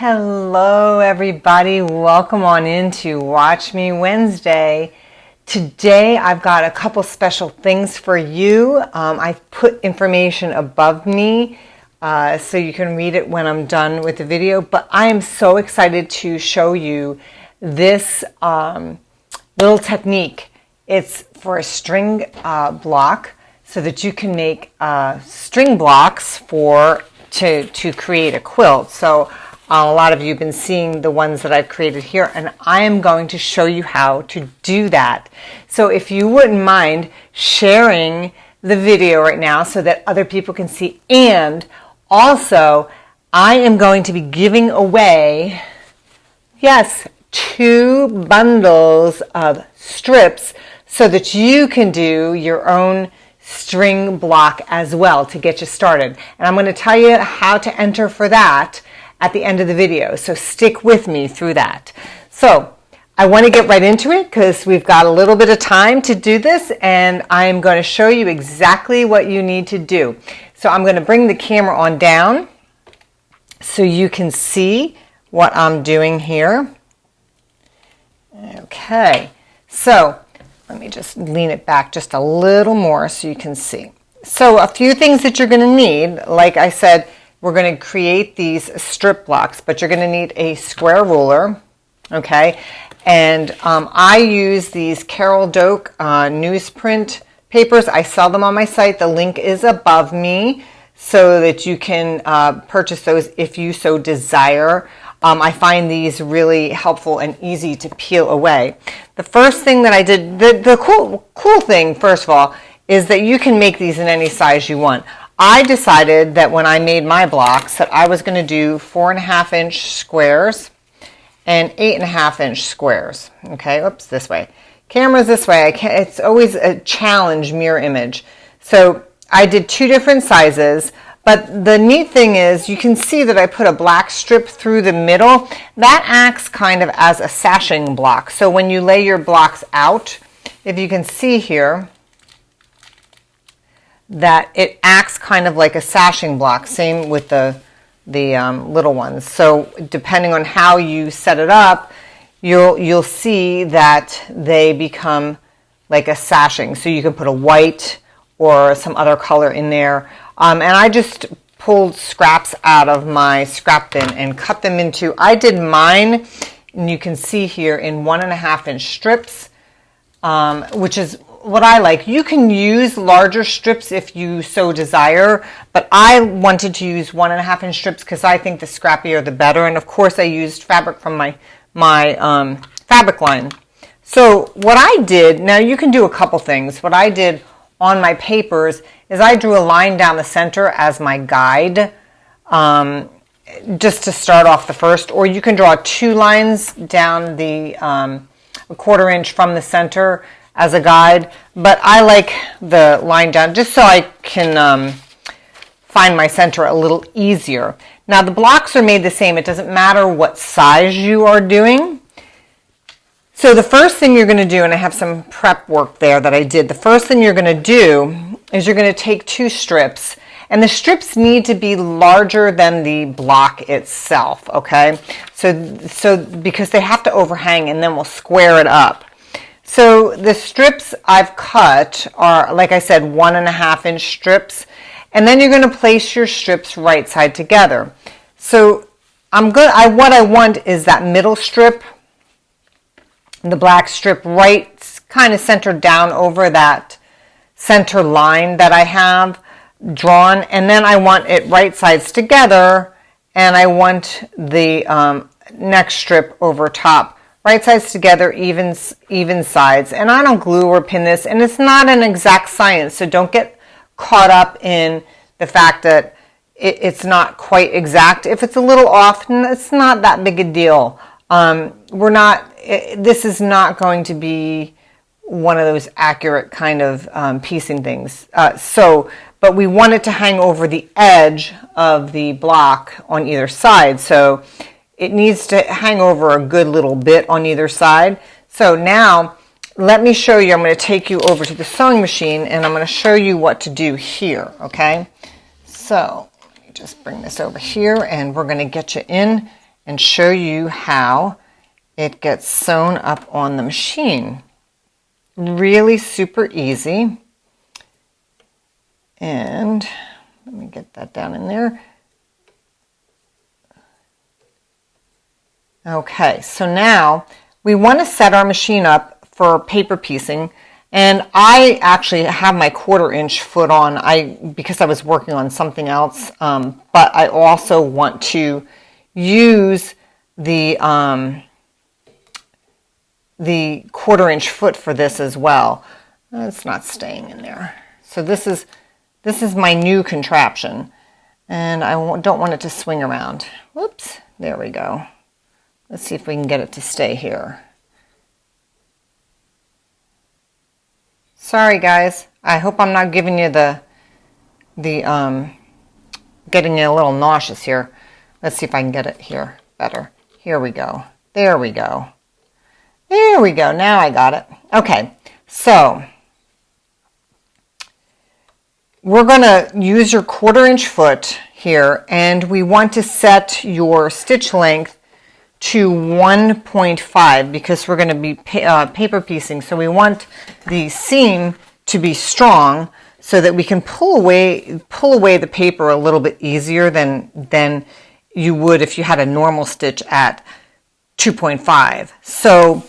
Hello everybody, welcome on into Watch Me Wednesday. Today I've got a couple special things for you. I've put information above me so you can read it when I'm done with the video, but I am so excited to show you this little technique. It's for a string block so that you can make string blocks to create a quilt. So a lot of you have been seeing the ones that I've created here, and I am going to show you how to do that. So if you wouldn't mind sharing the video right now so that other people can see, and also I am going to be giving away, yes, 2 bundles of strips so that you can do your own string block as well to get you started. And I'm going to tell you how to enter for that at the end of the video, so stick with me through that. So I want to get right into it because we've got a little bit of time to do this, and I'm going to show you exactly what you need to do. So I'm going to bring the camera on down so you can see what I'm doing here. Okay, so let me just lean it back just a little more so you can see. So a few things that you're going to need, like I said, we're going to create these strip blocks, but you're going to need a square ruler, okay? And I use these Carol Doak newsprint papers. I sell them on my site. The link is above me so that you can purchase those if you so desire. I find these really helpful and easy to peel away. The first thing that I did, the cool thing, first of all, is that you can make these in any size you want. I decided that when I made my blocks that I was going to do 4.5-inch squares and 8.5-inch squares. Okay, oops, this way. Camera's this way. It's always a challenge mirror image. So I did 2 different sizes, but the neat thing is you can see that I put a black strip through the middle. That acts kind of as a sashing block. So when you lay your blocks out, if you can see here, that it acts kind of like a sashing block. Same with the little ones. So depending on how you set it up, you'll see that they become like a sashing. So you can put a white or some other color in there. And I just pulled scraps out of my scrap bin and cut them into, I did mine, and you can see here, in 1.5-inch strips, which is what I like. You can use larger strips if you so desire, but I wanted to use 1.5-inch strips because I think the scrappier the better. And of course I used fabric from my fabric line. So what I did, now you can do a couple things. What I did on my papers is I drew a line down the center as my guide, just to start off the first, or you can draw 2 lines down the 1/4 inch from the center as a guide, but I like the line down just so I can find my center a little easier. Now the blocks are made the same. It doesn't matter what size you are doing. So the first thing you're going to do, and I have some prep work there that I did, the first thing you're going to do is you're going to take 2 strips, and the strips need to be larger than the block itself, okay? So because they have to overhang, and then we'll square it up. So the strips I've cut are, like I said, 1.5-inch strips, and then you're going to place your strips right side together. So what I want is that middle strip, the black strip, right kind of centered down over that center line that I have drawn, and then I want it right sides together, and I want the next strip over top. Right sides together, even sides. And I don't glue or pin this, and it's not an exact science, so don't get caught up in the fact that it's not quite exact. If it's a little off, it's not that big a deal. This is not going to be one of those accurate kind of piecing things. But we want it to hang over the edge of the block on either side. So it needs to hang over a good little bit on either side. So now let me show you. I'm going to take you over to the sewing machine, and I'm going to show you what to do here, okay? So let me just bring this over here, and we're going to get you in and show you how it gets sewn up on the machine. Really super easy. And let me get that down in there. Okay, so now we want to set our machine up for paper piecing. And I actually have my 1/4 inch foot on because I was working on something else, but I also want to use the 1/4 inch foot for this as well. It's not staying in there. So this is my new contraption, and I don't want it to swing around. Whoops, there we go. Let's see if we can get it to stay here. Sorry guys, I hope I'm not giving you getting you a little nauseous here. Let's see if I can get it here better. Here we go. There we go. There we go. Now I got it. Okay, so we're going to use your 1/4 inch foot here, and we want to set your stitch length to 1.5 because we're going to be paper piecing. So we want the seam to be strong so that we can pull away the paper a little bit easier than you would if you had a normal stitch at 2.5. So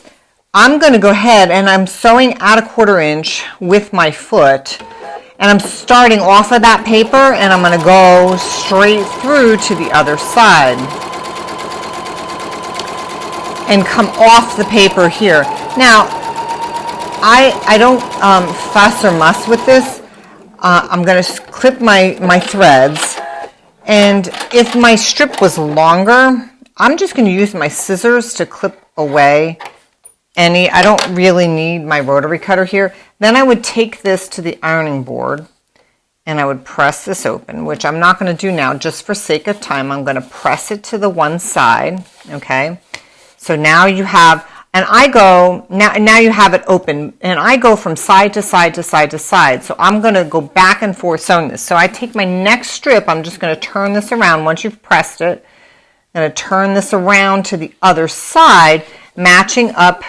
I'm going to go ahead and I'm sewing at a 1/4 inch with my foot, and I'm starting off of that paper, and I'm going to go straight through to the other side and come off the paper here. Now, I don't fuss or muss with this. I'm going to clip my threads, and if my strip was longer, I'm just going to use my scissors to clip away I don't really need my rotary cutter here. Then I would take this to the ironing board, and I would press this open, which I'm not going to do now just for sake of time. I'm going to press it to the one side, okay? So now you have, and I go, now you have it open, and I go from side to side to side to side. So I'm going to go back and forth sewing this. So I take my next strip, I'm just going to turn this around once you've pressed it. I'm going to turn this around to the other side, matching up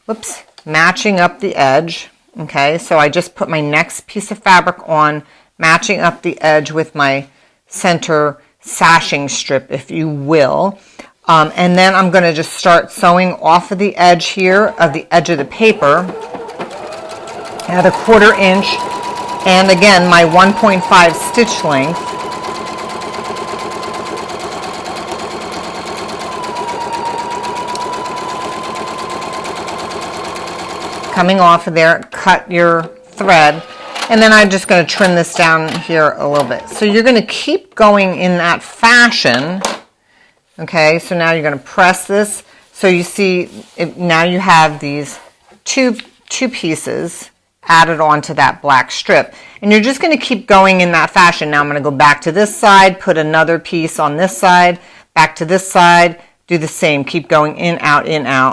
the edge. Okay, so I just put my next piece of fabric on, matching up the edge with my center sashing strip, if you will. And then I'm going to just start sewing off of the edge here, of the edge of the paper, at a 1/4 inch, and again my 1.5 stitch length. Coming off of there, cut your thread, and then I'm just going to trim this down here a little bit. So you're going to keep going in that fashion. Okay, so now you're going to press this. So you see, now you have these two pieces added onto that black strip. And you're just going to keep going in that fashion. Now I'm going to go back to this side, put another piece on this side, back to this side, do the same. Keep going in, out,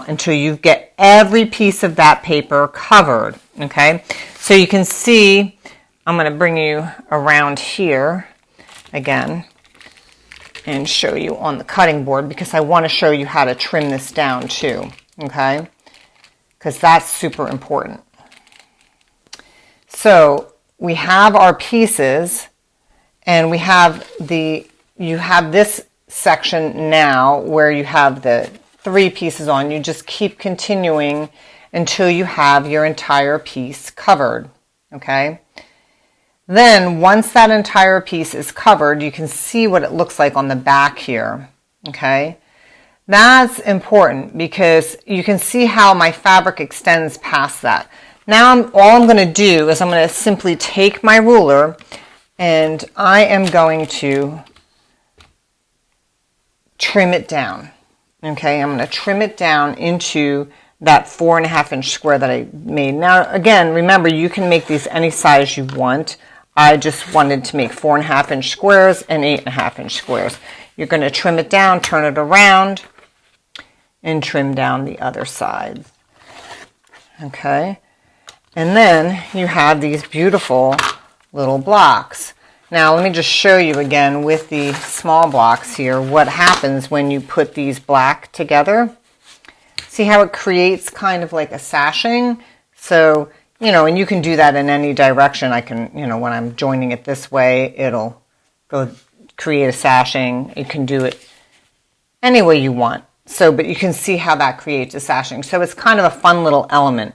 until you get every piece of that paper covered. Okay, so you can see, I'm going to bring you around here again and show you on the cutting board, because I want to show you how to trim this down too, okay? Because that's super important. So we have our pieces, and we have you have this section now where you have the 3 pieces on. You just keep continuing until you have your entire piece covered, okay? Then once that entire piece is covered, you can see what it looks like on the back here, okay? That's important because you can see how my fabric extends past that. Now all I'm going to do is I'm going to simply take my ruler, and I am going to trim it down, okay? I'm going to trim it down into that 4.5 inch square that I made. Now again, remember, you can make these any size you want. I just wanted to make 4.5 inch squares and 8.5 inch squares. You're going to trim it down, turn it around, and trim down the other side. Okay, and then you have these beautiful little blocks. Now let me just show you again with the small blocks here what happens when you put these black together. See how it creates kind of like a sashing? So, you know, and you can do that in any direction. I can, you know, when I'm joining it this way, it'll go create a sashing. You can do it any way you want. So, but you can see how that creates a sashing. So it's kind of a fun little element.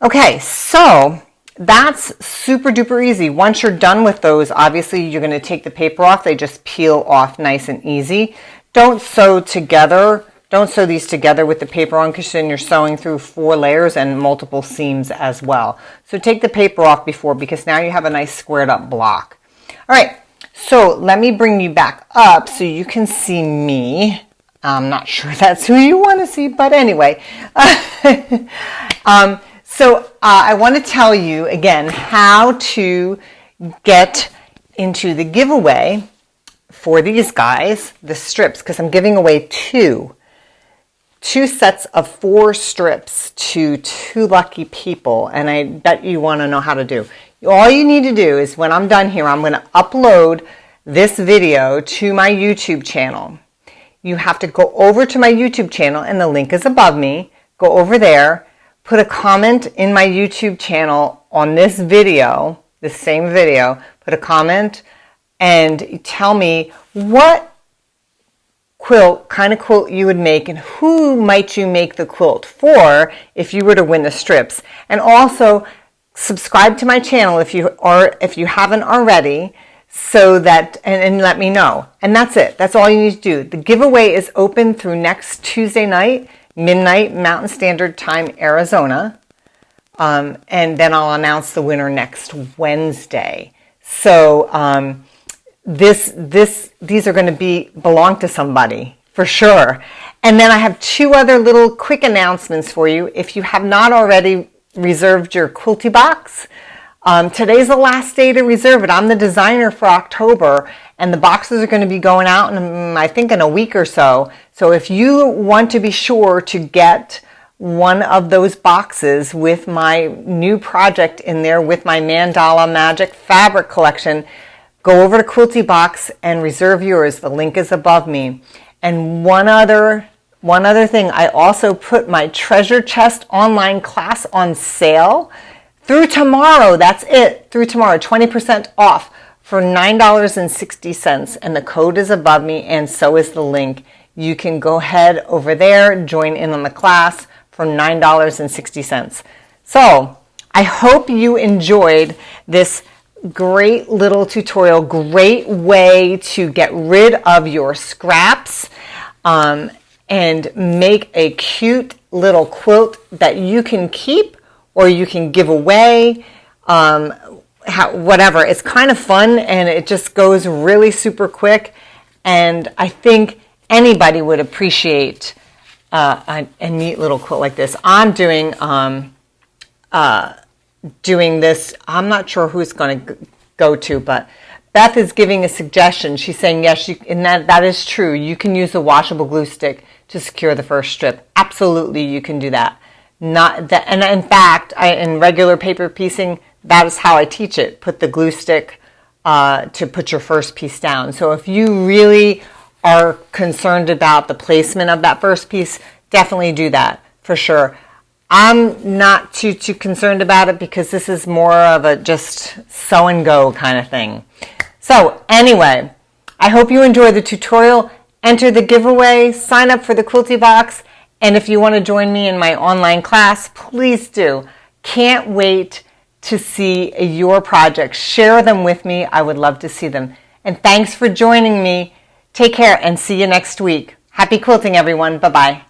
Okay, so that's super duper easy. Once you're done with those, obviously you're going to take the paper off. They just peel off nice and easy. Don't sew together. Don't sew these together with the paper on, because then you're sewing through 4 layers and multiple seams as well. So take the paper off before, because now you have a nice squared up block. All right, so let me bring you back up so you can see me. I'm not sure that's who you want to see, but anyway. So I want to tell you again how to get into the giveaway for these guys, the strips, because I'm giving away two sets of 4 strips to 2 lucky people, and I bet you want to know how to do. All you need to do is, when I'm done here, I'm going to upload this video to my YouTube channel. You have to go over to my YouTube channel, and the link is above me. Go over there, put a comment in my YouTube channel on this video, this same video, put a comment, and tell me what kind of quilt you would make, and who might you make the quilt for if you were to win the strips. And also subscribe to my channel if you haven't already, so that and let me know. And that's it. That's all you need to do. The giveaway is open through next Tuesday night, midnight Mountain Standard Time, Arizona. And then I'll announce the winner next Wednesday. So these are going to belong to somebody for sure. And then I have 2 other little quick announcements for you. If you have not already reserved your quilty box, today's the last day to reserve it. I'm the designer for October, and the boxes are going to be going out in, I think, in a week or so. So if you want to be sure to get one of those boxes with my new project in there, with my Mandala Magic fabric collection, go over to Quilty Box and reserve yours. The link is above me. And one other thing, I also put my treasure chest online class on sale through tomorrow. That's it, through tomorrow, 20% off for $9.60. And the code is above me, and so is the link. You can go ahead over there, join in on the class for $9.60. So I hope you enjoyed this great little tutorial, great way to get rid of your scraps and make a cute little quilt that you can keep or you can give away, whatever. It's kind of fun, and it just goes really super quick, and I think anybody would appreciate a neat little quilt like this. I'm doing this. I'm not sure who's going to go to, but Beth is giving a suggestion. She's saying yes, and that is true. You can use a washable glue stick to secure the first strip. Absolutely, you can do that. And in fact, in regular paper piecing, that is how I teach it. Put the glue stick to put your first piece down. So if you really are concerned about the placement of that first piece, definitely do that for sure. I'm not too concerned about it, because this is more of a just sew and go kind of thing. So anyway, I hope you enjoyed the tutorial. Enter the giveaway, sign up for the Quilty Box, and if you want to join me in my online class, please do. Can't wait to see your projects. Share them with me. I would love to see them. And thanks for joining me. Take care and see you next week. Happy quilting, everyone. Bye-bye.